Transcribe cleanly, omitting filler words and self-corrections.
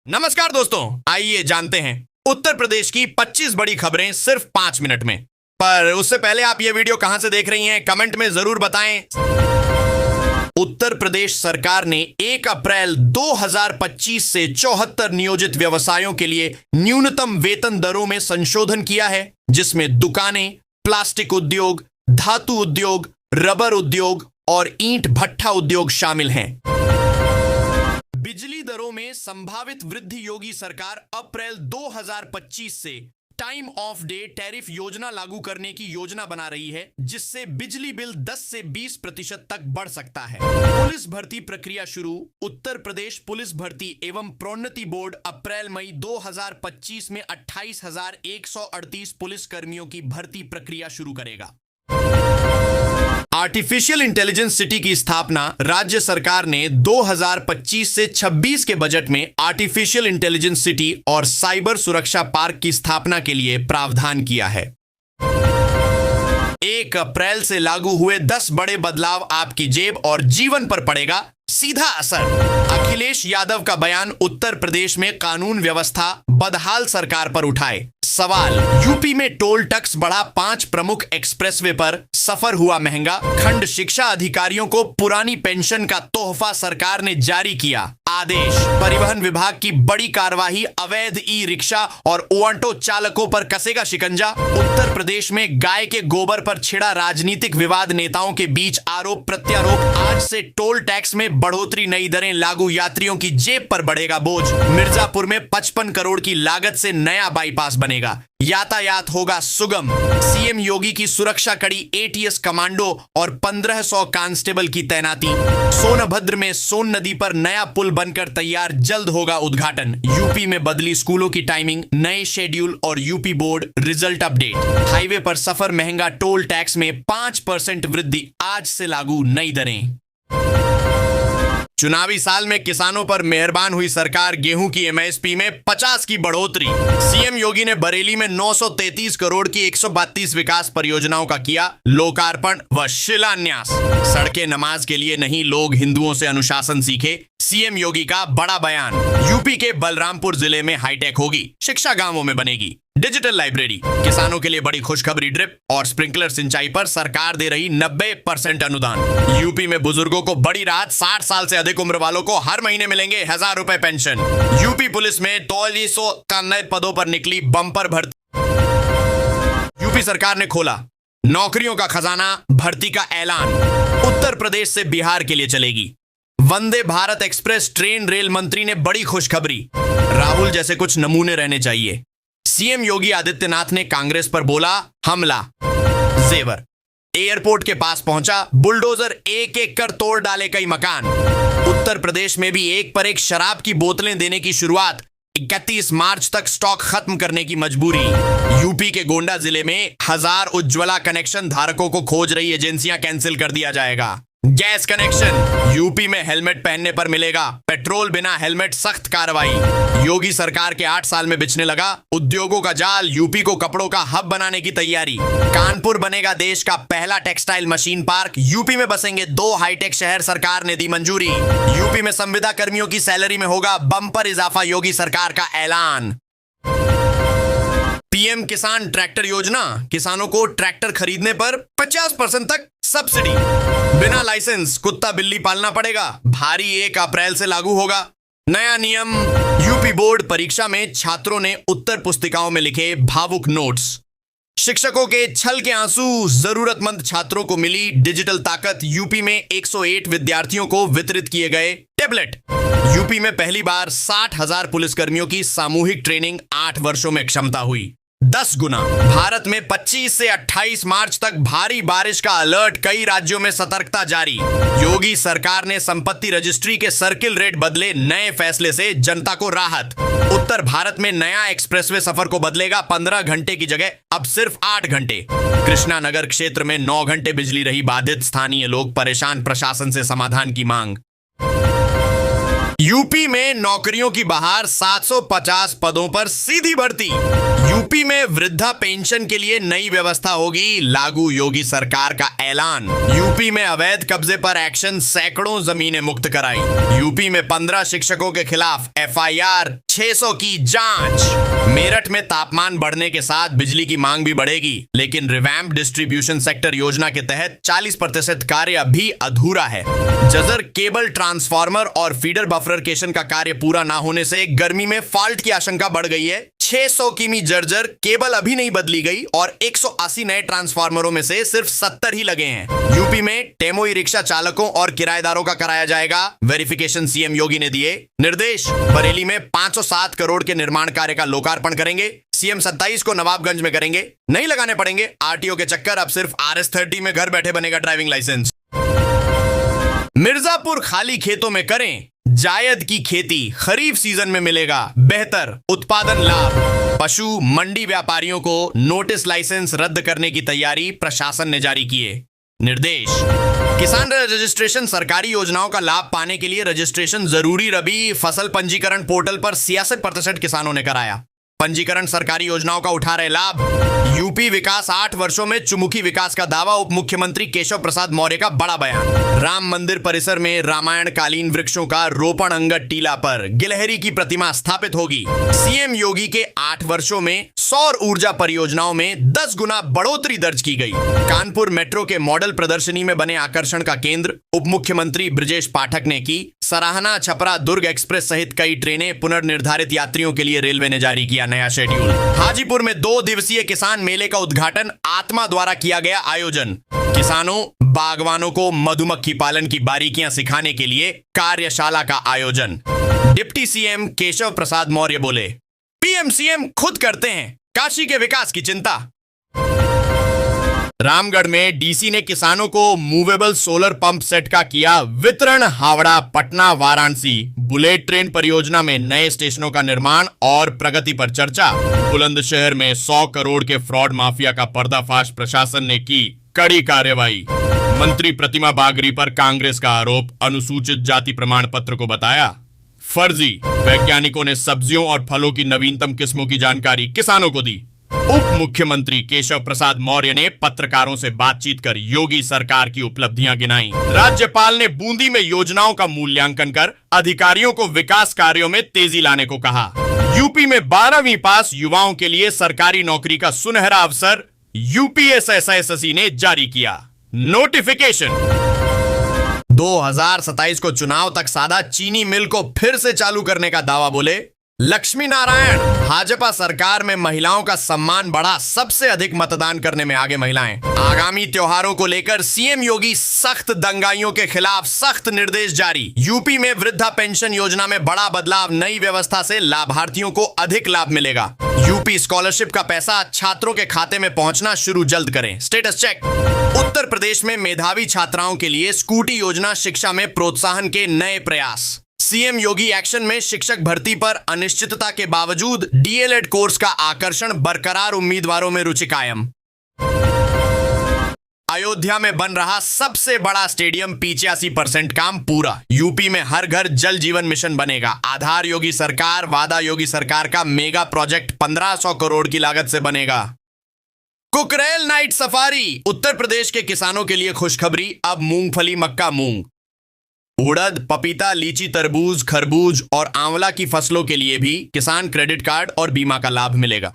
नमस्कार दोस्तों, आइए जानते हैं उत्तर प्रदेश की 25 बड़ी खबरें सिर्फ 5 मिनट में। पर उससे पहले आप ये वीडियो कहां से देख रही हैं, कमेंट में जरूर बताएं। उत्तर प्रदेश सरकार ने 1 अप्रैल 2025 से 74 नियोजित व्यवसायों के लिए न्यूनतम वेतन दरों में संशोधन किया है, जिसमें दुकानें, प्लास्टिक उद्योग, धातु उद्योग, रबर उद्योग और ईंट भट्ठा उद्योग शामिल हैं। बिजली दरों में संभावित वृद्धि। योगी सरकार अप्रैल 2025 से टाइम ऑफ डे टैरिफ योजना लागू करने की योजना बना रही है, जिससे बिजली बिल 10 से 20% तक बढ़ सकता है। पुलिस भर्ती प्रक्रिया शुरू। उत्तर प्रदेश पुलिस भर्ती एवं प्रोन्नति बोर्ड अप्रैल मई 2025 में 28,138 पुलिस कर्मियों की भर्ती प्रक्रिया शुरू करेगा। आर्टिफिशियल इंटेलिजेंस सिटी की स्थापना। राज्य सरकार ने 2025 से 26 के बजट में आर्टिफिशियल इंटेलिजेंस सिटी और साइबर सुरक्षा पार्क की स्थापना के लिए प्रावधान किया है। 1 अप्रैल से लागू हुए 10 बड़े बदलाव, आपकी जेब और जीवन पर पड़ेगा सीधा असर। अखिलेश यादव का बयान। उत्तर प्रदेश में कानून व्यवस्था बदहाल सरकार पर उठाए सवाल। यूपी में टोल टैक्स बढ़ा। 5 प्रमुख एक्सप्रेसवे पर सफर हुआ महंगा। खंड शिक्षा अधिकारियों को पुरानी पेंशन का तोहफा सरकार ने जारी किया आदेश। परिवहन विभाग की बड़ी कार्रवाई। अवैध ई रिक्शा और ऑटो चालकों पर कसेगा शिकंजा। उत्तर प्रदेश में गाय के गोबर पर छिड़ा राजनीतिक विवाद। नेताओं के बीच आरोप प्रत्यारोप। आज से टोल टैक्स में बढ़ोतरी, नई दरें लागू। यात्रियों की जेब पर बढ़ेगा बोझ। मिर्जापुर में 55 करोड़ की लागत से नया बाईपास बनेगा। यातायात होगा सुगम। सीएम योगी की सुरक्षा कड़ी। एटीएस कमांडो और 1500 कांस्टेबल की तैनाती। सोनभद्र में सोन नदी पर नया पुल बनकर तैयार, जल्द होगा उद्घाटन। यूपी में बदली स्कूलों की टाइमिंग, नए शेड्यूल और UP board result update. Highway पर सफर महंगा। टोल टैक्स में 5% वृद्धि, आज से लागू नई दरें। चुनावी साल में किसानों पर मेहरबान हुई सरकार। गेहूं की एमएसपी में 50 की बढ़ोतरी। सीएम योगी ने बरेली में 933 करोड़ की 132 विकास परियोजनाओं का किया लोकार्पण व शिलान्यास। सड़कें नमाज के लिए नहीं, लोग हिंदुओं से अनुशासन सीखे। सीएम योगी का बड़ा बयान। यूपी के बलरामपुर जिले में हाईटेक होगी, शिक्षा गांवों में बनेगी। Digital library. किसानों के लिए बड़ी खुशखबरी। ड्रिप और स्प्रिंकलर सिंचाई पर सरकार दे रही 90% अनुदान। यूपी में बुजुर्गों को बड़ी राहत। 60 साल से अधिक उम्र वालों को हर महीने मिलेंगे 1000 रुपए पेंशन। यूपी पुलिस में 2,200 का नए पदों पर निकली बम्पर भर्ती। यूपी सरकार ने खोला नौकरियों का खजाना। भर्ती का ऐलान। उत्तर प्रदेश से बिहार के लिए चलेगी Vande Bharat express train. Rail मंत्री ने बड़ी खुशखबरी। राहुल जैसे कुछ नमूने रहने चाहिए। सीएम योगी आदित्यनाथ ने कांग्रेस पर बोला हमला जेवर। एयरपोर्ट के पास पहुंचा बुलडोजर, एक एक कर तोड़ डाले कई मकान। उत्तर प्रदेश में भी एक पर एक शराब की बोतलें देने की शुरुआत। 31 मार्च तक स्टॉक खत्म करने की मजबूरी। यूपी के गोंडा जिले में 1000 उज्ज्वला कनेक्शन धारकों को खोज रही एजेंसियां कैंसिल कर दिया जाएगा। Gas connection. यूपी में हेलमेट पहनने पर मिलेगा पेट्रोल, बिना हेलमेट सख्त कार्रवाई। योगी सरकार के 8 साल में बिछने लगा उद्योगों का जाल। यूपी को कपड़ों का हब बनाने की तैयारी। कानपुर बनेगा देश का पहला टेक्सटाइल मशीन पार्क। यूपी में बसेंगे 2 हाईटेक शहर, सरकार ने दी मंजूरी। यूपी में संविदा कर्मियों की सैलरी में होगा बम्पर इजाफा। योगी सरकार का ऐलान। पीएम किसान ट्रैक्टर योजना। किसानों को ट्रैक्टर खरीदने पर 50% तक सब्सिडी। बिना लाइसेंस कुत्ता बिल्ली पालना पड़ेगा। भारी 1 अप्रैल से लागू होगा नया नियम। यूपी बोर्ड परीक्षा में छात्रों ने उत्तर पुस्तिकाओं में लिखे भावुक नोट्स। शिक्षकों के छल के आंसू। जरूरतमंद छात्रों को मिली डिजिटल ताकत। यूपी में 108 विद्यार्थियों को वितरित किए गए टैबलेट। यूपी में पहली बार 60,000 पुलिसकर्मियों की सामूहिक ट्रेनिंग। 8 वर्षों में क्षमता हुई 10 गुना। भारत में 25 से 28 मार्च तक भारी बारिश का अलर्ट। कई राज्यों में सतर्कता जारी। योगी सरकार ने संपत्ति रजिस्ट्री के सर्किल रेट बदले। नए फैसले से जनता को राहत। उत्तर भारत में नया एक्सप्रेसवे सफर को बदलेगा। 15 घंटे की जगह अब सिर्फ 8 घंटे। कृष्णा नगर क्षेत्र में 9 घंटे बिजली रही बाधित। स्थानीय लोग परेशान, प्रशासन से समाधान की मांग। यूपी में नौकरियों की बहार। 750 पदों पर सीधी भर्ती। यूपी में वृद्धा पेंशन के लिए नई व्यवस्था होगी लागू, योगी सरकार का ऐलान। यूपी में अवैध कब्जे पर एक्शन, सैकड़ों जमीनें मुक्त कराई। यूपी में 15 शिक्षकों के खिलाफ FIR, 600 की जांच। मेरठ में तापमान बढ़ने के साथ बिजली की मांग भी बढ़ेगी, लेकिन रिवैम्प डिस्ट्रीब्यूशन सेक्टर योजना के तहत 40% कार्य अभी अधूरा है। जजर केबल ट्रांसफार्मर और फीडर बफरकेशन का कार्य पूरा ना होने से गर्मी में फॉल्ट की आशंका बढ़ गई है। 600 किमी जर्जर केबल अभी नहीं बदली गई और 180 नए ट्रांसफार्मरों में से सिर्फ 70 ही लगे हैं। यूपी में टेमो ई रिक्शा चालकों और किराएदारों का कराया जाएगा वेरिफिकेशन, सीएम योगी ने दिए निर्देश। बरेली में 507 करोड़ के निर्माण कार्य का लोकार्पण करेंगे। सीएम 27 को नवाबगंज में करेंगे। नहीं लगाने पड़ेंगे आरटीओ के चक्कर, अब सिर्फ RS30 में घर बैठे बनेगा ड्राइविंग लाइसेंस। मिर्जापुर खाली खेतों में करें जायद की खेती, खरीफ सीजन में मिलेगा बेहतर उत्पादन लाभ। पशु मंडी व्यापारियों को नोटिस लाइसेंस रद्द करने की तैयारी प्रशासन ने जारी किए निर्देश। किसान रजिस्ट्रेशन, सरकारी योजनाओं का लाभ पाने के लिए रजिस्ट्रेशन जरूरी। रबी फसल पंजीकरण पोर्टल पर 66% किसानों ने कराया पंजीकरण। सरकारी योजनाओं का उठा रहे लाभ। यूपी विकास 8 वर्षों में चुमुखी विकास का दावा, उप मुख्यमंत्री केशव प्रसाद मौर्य का बड़ा बयान। राम मंदिर परिसर में रामायण कालीन वृक्षों का रोपण, अंगद टीला पर गिलहरी की प्रतिमा स्थापित होगी। सीएम योगी के 8 वर्षों में सौर ऊर्जा परियोजनाओं में 10 गुना बढ़ोतरी दर्ज की गई। कानपुर मेट्रो के मॉडल प्रदर्शनी में बने आकर्षण का केंद्र, उप मुख्यमंत्री ब्रजेश पाठक ने की सराहना। छपरा दुर्ग एक्सप्रेस सहित कई ट्रेनें पुनर्निर्धारित यात्रियों के लिए रेलवे ने जारी किया नया शेड्यूल। हाजीपुर में 2 दिवसीय किसान मेले का उद्घाटन आत्मा द्वारा किया गया आयोजन। किसानों बागवानों को मधुमक्खी पालन की बारीकियां सिखाने के लिए कार्यशाला का आयोजन। डिप्टी सीएम केशव प्रसाद मौर्य बोले, पीएम सीएम खुद करते हैं काशी के विकास की चिंता। रामगढ़ में डीसी ने किसानों को मूवेबल सोलर पंप सेट का किया वितरण। हावड़ा पटना वाराणसी बुलेट ट्रेन परियोजना में नए स्टेशनों का निर्माण और प्रगति पर चर्चा। बुलंदशहर में 100 करोड़ के फ्रॉड माफिया का पर्दाफाश, प्रशासन ने की कड़ी कार्रवाई। मंत्री प्रतिमा बागरी पर कांग्रेस का आरोप, अनुसूचित जाति प्रमाण पत्र को बताया फर्जी। वैज्ञानिकों ने सब्जियों और फलों की नवीनतम किस्मों की जानकारी किसानों को दी। उप मुख्यमंत्री केशव प्रसाद मौर्य ने पत्रकारों से बातचीत कर योगी सरकार की उपलब्धियां गिनाई। राज्यपाल ने बूंदी में योजनाओं का मूल्यांकन कर अधिकारियों को विकास कार्यों में तेजी लाने को कहा। यूपी में 12वीं पास युवाओं के लिए सरकारी नौकरी का सुनहरा अवसर, UPSSSC ने जारी किया नोटिफिकेशन। 2027 को चुनाव तक साधा, चीनी मिल को फिर से चालू करने का दावा, बोले लक्ष्मी नारायण। भाजपा सरकार में महिलाओं का सम्मान बढ़ा, सबसे अधिक मतदान करने में आगे महिलाएं। आगामी त्योहारों को लेकर सीएम योगी सख्त, दंगाइयों के खिलाफ सख्त निर्देश जारी। यूपी में वृद्धा पेंशन योजना में बड़ा बदलाव, नई व्यवस्था से लाभार्थियों को अधिक लाभ मिलेगा। यूपी स्कॉलरशिप का पैसा छात्रों के खाते में पहुंचना शुरू जल्द करें, स्टेटस चेक। उत्तर प्रदेश में मेधावी छात्राओं के लिए स्कूटी योजना, शिक्षा में प्रोत्साहन के नए प्रयास। सीएम योगी एक्शन में शिक्षक भर्ती पर अनिश्चितता के बावजूद DLED कोर्स का आकर्षण बरकरार, उम्मीदवारों में रुचि कायम। अयोध्या में बन रहा सबसे बड़ा स्टेडियम, 85% काम पूरा। यूपी में हर घर जल जीवन मिशन बनेगा। आधार योगी सरकार, वादा योगी सरकार का मेगा प्रोजेक्ट 1500 करोड़ की लागत से बनेगा। कुकरेल नाइट सफारी, उत्तर प्रदेश के किसानों के लिए खुशखबरी, अब मूंगफली, मक्का, मूंग, उड़द, पपीता, लीची, तरबूज, खरबूज और आंवला की फसलों के लिए भी किसान क्रेडिट कार्ड और बीमा का लाभ मिलेगा।